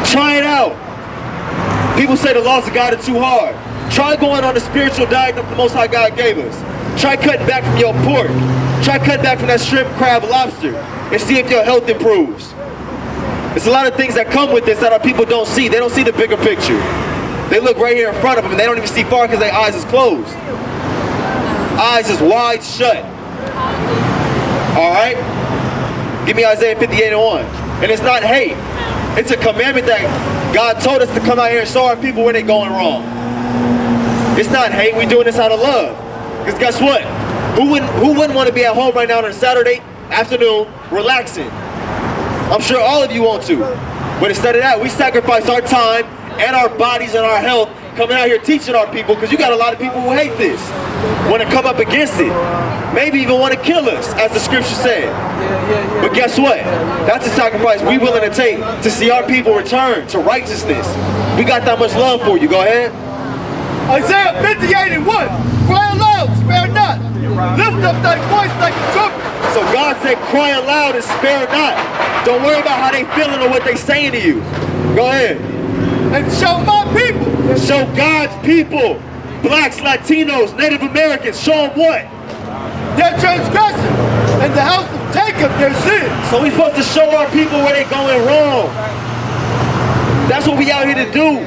Try it out. People say the laws of God are too hard. Try going on the spiritual diet that the Most High God gave us. Try cutting back from your pork. Try cutting back from that shrimp, crab, lobster, and see if your health improves. There's a lot of things that come with this that our people don't see. They don't see the bigger picture. They look right here in front of them and they don't even see far because their eyes is closed. Eyes is wide shut. Alright? Give me Isaiah 58:1. And it's not hate. It's a commandment that God told us to come out here and show our people where they're going wrong. It's not hate. We're doing this out of love. Because guess what? Who wouldn't want to be at home right now on a Saturday afternoon relaxing? I'm sure all of you want to. But instead of that, we sacrifice our time and our bodies and our health coming out here teaching our people, because you got a lot of people who hate this, want to come up against it, maybe even want to kill us, as the scripture said. But guess what? That's a sacrifice we willing to take to see our people return to righteousness. We got that much love for you. Go ahead. Isaiah 58:1. Cry aloud, spare not. Lift up thy voice like a trumpet. So God said, cry aloud and spare not. Don't worry about how they feeling or what they saying to you. Go ahead. And show my people. Show God's people. Blacks, Latinos, Native Americans. Show them what? Their transgression. And the house of Jacob their sin. So we supposed to show our people where they going wrong. That's what we out here to do.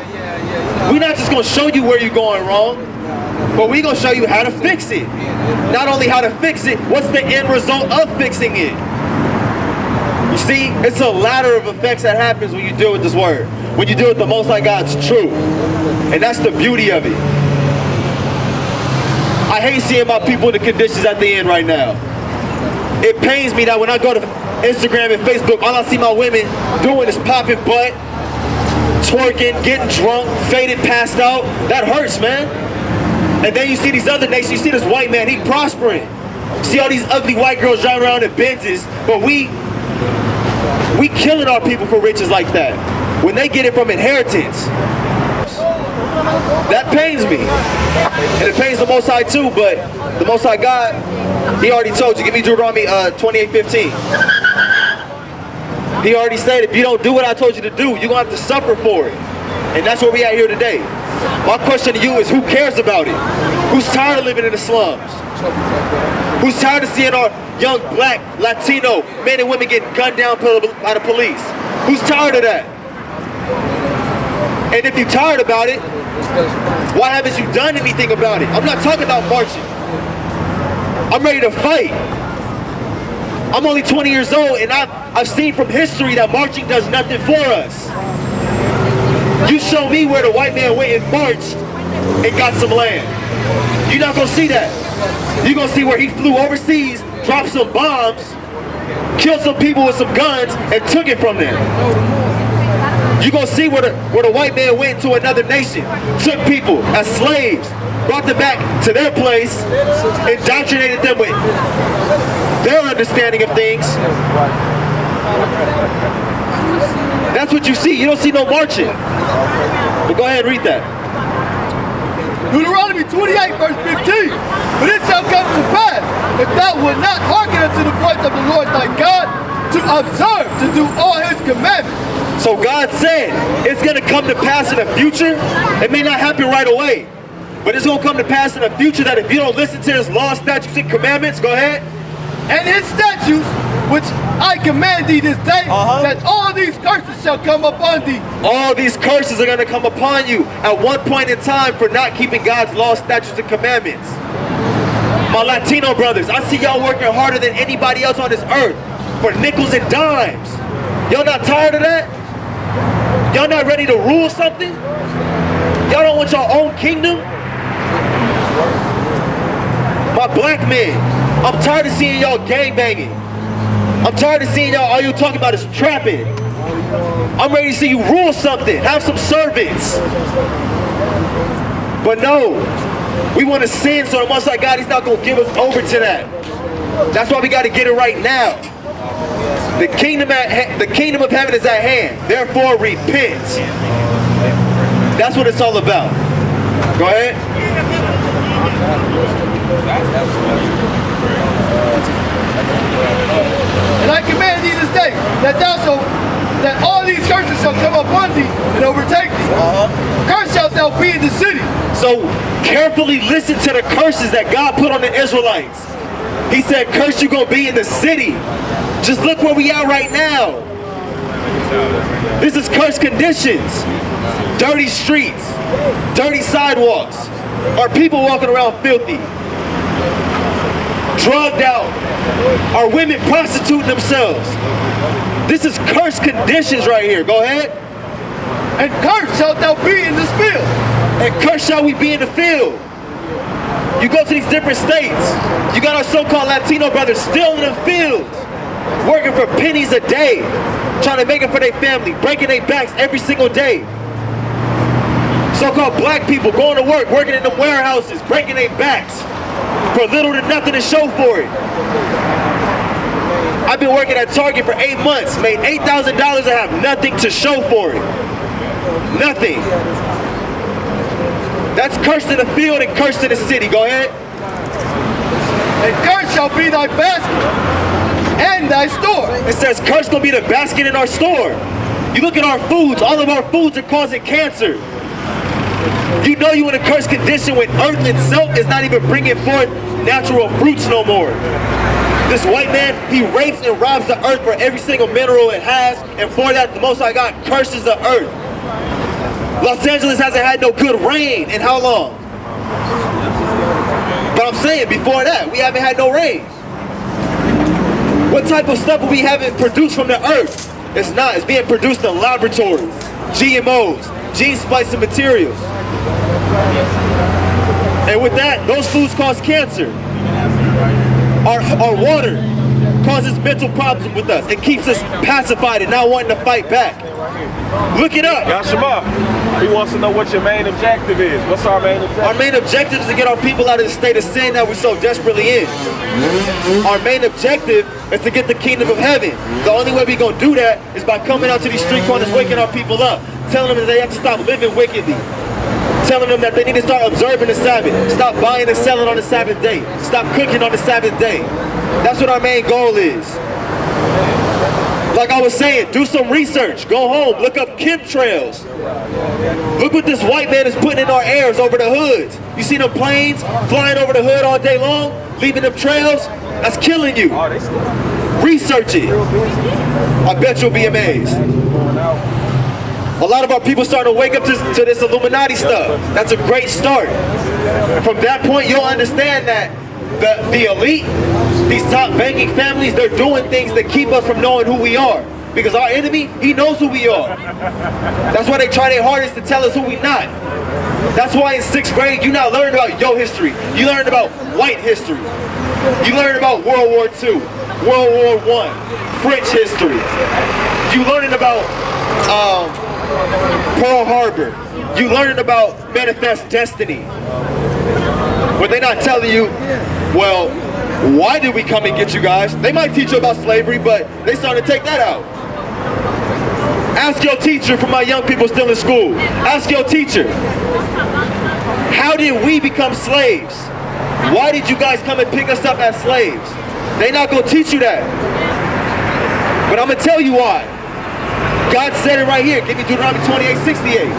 We're not just going to show you where you're going wrong, but we're going to show you how to fix it. Not only how to fix it, what's the end result of fixing it? You see, it's a ladder of effects that happens when you deal with this word. When you deal with the Most High God's truth. And that's the beauty of it. I hate seeing my people in the conditions at the end right now. It pains me that when I go to Instagram and Facebook, all I see my women doing is popping butt, twerking, getting drunk, faded, passed out. That hurts, man. And then you see these other nations, you see this white man, he prospering. See all these ugly white girls driving around in Benzes, but we killing our people for riches like that. When they get it from inheritance. That pains me. And it pains the Most High too, but the Most High God, he already told you. Give me Deuteronomy 28:15. He already said, if you don't do what I told you to do, you're going to have to suffer for it. And that's where we at here today. My question to you is, who cares about it? Who's tired of living in the slums? Who's tired of seeing our young black, Latino men and women getting gunned down by the police? Who's tired of that? And if you're tired about it, why haven't you done anything about it? I'm not talking about marching. I'm ready to fight. I'm only 20 years old, and I've seen from history that marching does nothing for us. You show me where the white man went and marched and got some land. You're not going to see that. You're going to see where he flew overseas, dropped some bombs, killed some people with some guns, and took it from them. You're going to see where the white man went to another nation, took people as slaves, brought them back to their place, indoctrinated them with their understanding of things. That's what you see. You don't see no marching. But go ahead and read that. Deuteronomy 28:15. But it shall come to pass, if thou wilt not hearken unto the voice of the Lord thy God, to observe, to do all his commandments. So God said it's going to come to pass in the future. It may not happen right away, but it's going to come to pass in the future that if you don't listen to his law, statutes, and commandments, go ahead. And his statutes, which I command thee this day, that all these curses shall come upon thee. All these curses are going to come upon you at one point in time for not keeping God's law, statutes, and commandments. My Latino brothers, I see y'all working harder than anybody else on this earth for nickels and dimes. Y'all not tired of that? Y'all not ready to rule something? Y'all don't want your own kingdom? My black men, I'm tired of seeing y'all gangbanging. I'm tired of seeing y'all, all you talking about is trapping. I'm ready to see you rule something, have some servants. But no, we want to sin, so the Most High God, he's not going to give us over to that. That's why we got to get it right now. The kingdom of heaven is at hand. Therefore, repent. That's what it's all about. Go ahead. And I command thee this day that all these curses curses shall come upon thee and overtake thee. Cursed shalt thou be in the city. So carefully listen to the curses that God put on the Israelites. He said, cursed you gonna be in the city. Just look where we are right now. This is cursed conditions. Dirty streets, dirty sidewalks. Our people walking around filthy. Drugged out. Our women prostituting themselves. This is cursed conditions right here. Go ahead. And cursed shalt thou be in this field. And cursed shall we be in the field. You go to these different states. You got our so-called Latino brothers still in the fields, working for pennies a day, trying to make it for their family, breaking their backs every single day. So-called black people going to work, working in the warehouses, breaking their backs for little to nothing to show for it. I've been working at Target for 8 months, made $8,000 and have nothing to show for it. Nothing. That's cursed in the field and cursed in the city. Go ahead. And cursed shall be thy basket and thy store. It says cursed gonna be the basket in our store. You look at our foods, all of our foods are causing cancer. You know you in a cursed condition when earth itself is not even bringing forth natural fruits no more. This white man, he rapes and robs the earth for every single mineral it has, and for that the Most High God curses the earth. Los Angeles hasn't had no good rain in how long? But I'm saying before that, we haven't had no rain. What type of stuff are we having produced from the earth? It's not, it's being produced in laboratories, GMOs, gene splicing materials. And with that, those foods cause cancer. Our water causes mental problems with us. It keeps us pacified and not wanting to fight back. Look it up. Yashima, he wants to know what your main objective is. What's our main objective? Our main objective is to get our people out of the state of sin that we're so desperately in. Our main objective is to get the kingdom of heaven. The only way we're going to do that is by coming out to these street corners, waking our people up, telling them that they have to stop living wickedly, telling them that they need to start observing the Sabbath, stop buying and selling on the Sabbath day, stop cooking on the Sabbath day. That's what our main goal is. Like I was saying, do some research, go home, look up chemtrails. Look what this white man is putting in our airs over the hoods. You see them planes flying over the hood all day long, leaving them trails? That's killing you. Research it. I bet you'll be amazed. A lot of our people starting to wake up to this Illuminati stuff. That's a great start. From that point, you'll understand that the elite, these top banking families, they're doing things that keep us from knowing who we are. Because our enemy, he knows who we are. That's why they try their hardest to tell us who we're not. That's why in 6th grade, you not learned about your history. You learned about white history. You learned about World War II, World War I, French history. You learning about Pearl Harbor. You learning about Manifest Destiny. But they're not telling you, well, why did we come and get you guys? They might teach you about slavery, but they starting to take that out. Ask your teacher, for my young people still in school. Ask your teacher, how did we become slaves? Why did you guys come and pick us up as slaves? They're not going to teach you that. But I'm going to tell you why. God said it right here. Give me Deuteronomy 28:68.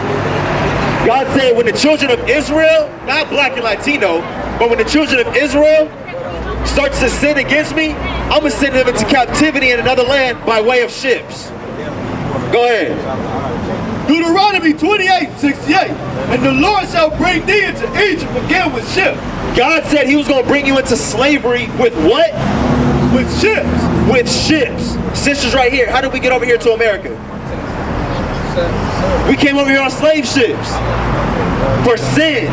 God said when the children of Israel, not black and Latino, but when the children of Israel starts to sin against me, I'm going to send them into captivity in another land by way of ships. Go ahead. Deuteronomy 28:68. And the Lord shall bring thee into Egypt again with ships. God said he was going to bring you into slavery with what? With ships. With ships. Sisters right here, how did we get over here to America? We came over here on slave ships. For sin.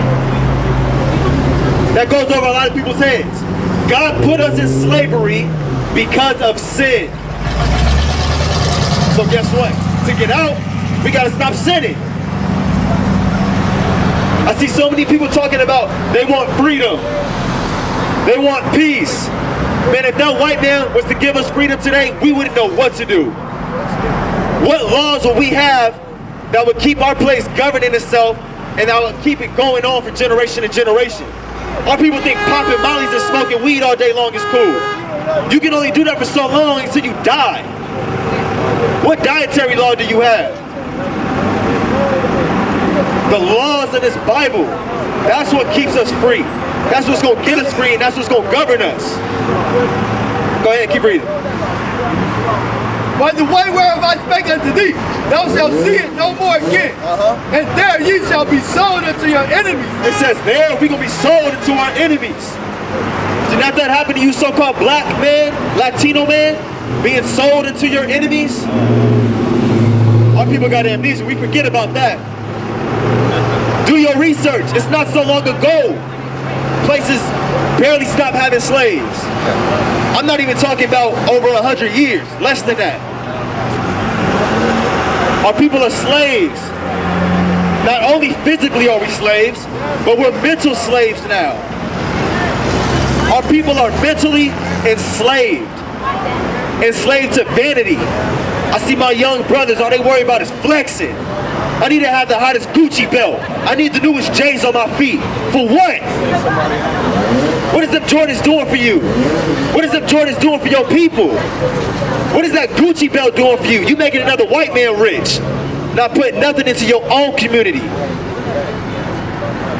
That goes over a lot of people's heads. God put us in slavery because of sin. So guess what? To get out, we gotta stop sinning. I see so many people talking about they want freedom. They want peace. Man, if that white man was to give us freedom today, we wouldn't know what to do. What laws would we have that would keep our place governing itself and that would keep it going on for generation to generation? Our people think popping mollies and smoking weed all day long is cool. You can only do that for so long until you die. What dietary law do you have? The laws of this Bible, that's what keeps us free. That's what's going to get us free, and that's what's going to govern us. Go ahead, keep reading. By the way whereof I spake unto thee, thou shalt see it no more again. And there ye shall be sold unto your enemies. It says there we're going to be sold into our enemies. Did not that happen to you so-called black man, Latino man, being sold into your enemies? Our people got amnesia. We forget about that. Do your research. It's not so long ago. Places barely stopped having slaves. I'm not even talking about over 100 years, less than that. Our people are slaves. Not only physically are we slaves, but we're mental slaves now. Our people are mentally enslaved. Enslaved to vanity. I see my young brothers, all they worry about is flexing. I need to have the hottest Gucci belt. I need the newest J's on my feet. For what? What is them Jordans doing for you? What is them Jordans doing for your people? What is that Gucci belt doing for you? You making another white man rich. Not putting nothing into your own community.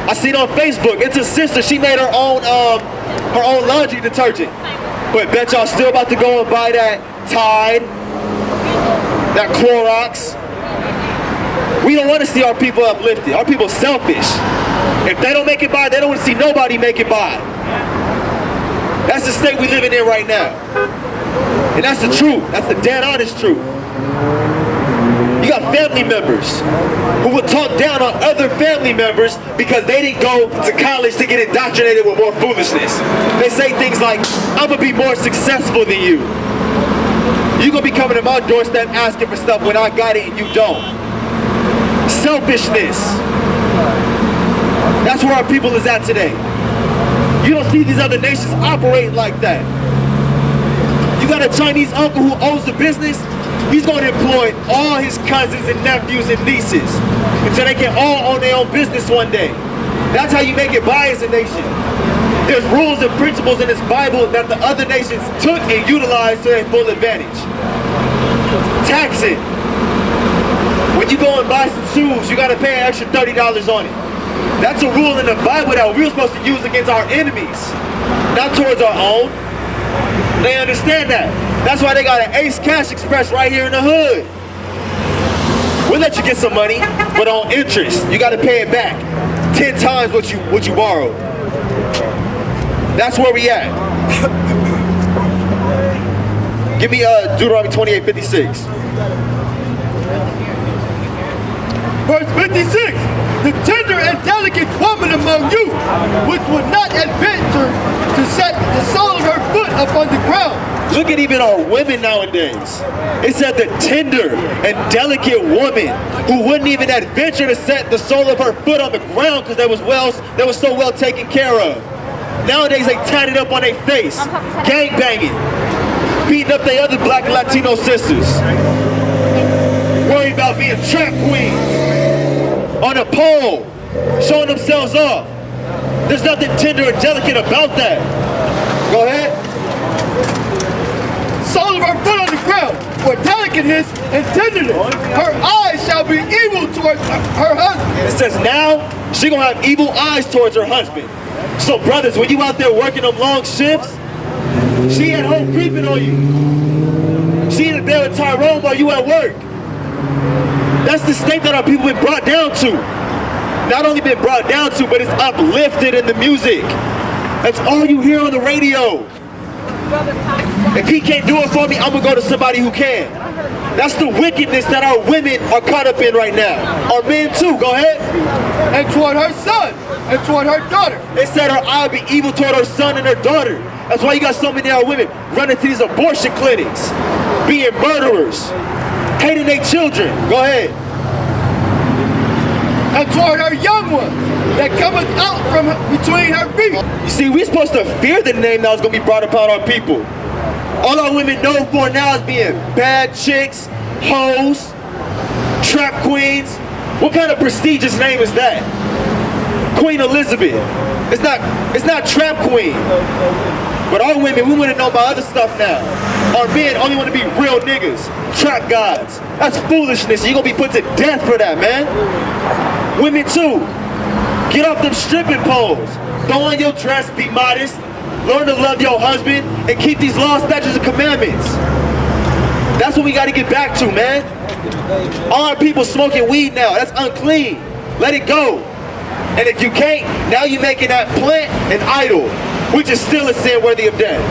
I seen on Facebook, it's a sister, she made her own laundry detergent. But bet y'all still about to go and buy that Tide, that Clorox. We don't want to see our people uplifted. Our people selfish. If they don't make it by, they don't want to see nobody make it by. That's the state we living in right now. And that's the truth. That's the dead honest truth. You got family members who will talk down on other family members because they didn't go to college to get indoctrinated with more foolishness. They say things like, I'm going to be more successful than you. You're going to be coming to my doorstep asking for stuff when I got it and you don't. Selfishness. That's where our people is at today. You don't see these other nations operating like that. You got a Chinese uncle who owns the business. He's going to employ all his cousins and nephews and nieces until they can all own their own business one day. That's how you make it by as a nation. There's rules and principles in this Bible that the other nations took and utilized to their full advantage. Taxing. When you go and buy some shoes, you got to pay an extra $30 on it. That's a rule in the Bible that we're supposed to use against our enemies, not towards our own. They understand that. That's why they got an Ace Cash Express right here in the hood. We'll let you get some money, but on interest. You got to pay it back 10 times what you borrowed. That's where we at. Give me Deuteronomy 28:56. Verse 56, the tender and delicate woman among you, which would not adventure to set the sole of her foot upon the ground. Look at even our women nowadays. It said the tender and delicate woman who wouldn't even adventure to set the sole of her foot on the ground because they was so well taken care of. Nowadays they tied it up on their face, gang banging, beating up their other black and Latino sisters, worried about being trap queens. On a pole, showing themselves off. There's nothing tender or delicate about that. Go ahead. Sole of her foot on the ground, for delicateness and tenderness. Her eyes shall be evil towards her husband. It says now, she gonna have evil eyes towards her husband. So brothers, when you out there working them long shifts, she at home creeping on you. She in there with Tyrone while you at work. That's the state that our people been brought down to. Not only been brought down to, but it's uplifted in the music. That's all you hear on the radio. If he can't do it for me, I'm gonna go to somebody who can. That's the wickedness that our women are caught up in right now. Our men too, go ahead. And toward her son, and toward her daughter. They said her eye be evil toward her son and her daughter. That's why you got so many of our women running to these abortion clinics, being murderers, hating their children. Go ahead. And toward her young one that cometh out from between her feet. You see, we're supposed to fear the name that was going to be brought upon our people. All our women known for now is being bad chicks, hoes, trap queens. What kind of prestigious name is that? Queen Elizabeth. It's not trap queen. But our women, we want to know about other stuff now. Our men only want to be real niggas, trap gods. That's foolishness. You're going to be put to death for that, man. Women too. Get off them stripping poles. Throw on your dress, be modest. Learn to love your husband and keep these laws, statutes, and commandments. That's what we got to get back to, man. All our people smoking weed now. That's unclean. Let it go. And if you can't, now you're making that plant an idol, which is still a sin worthy of death.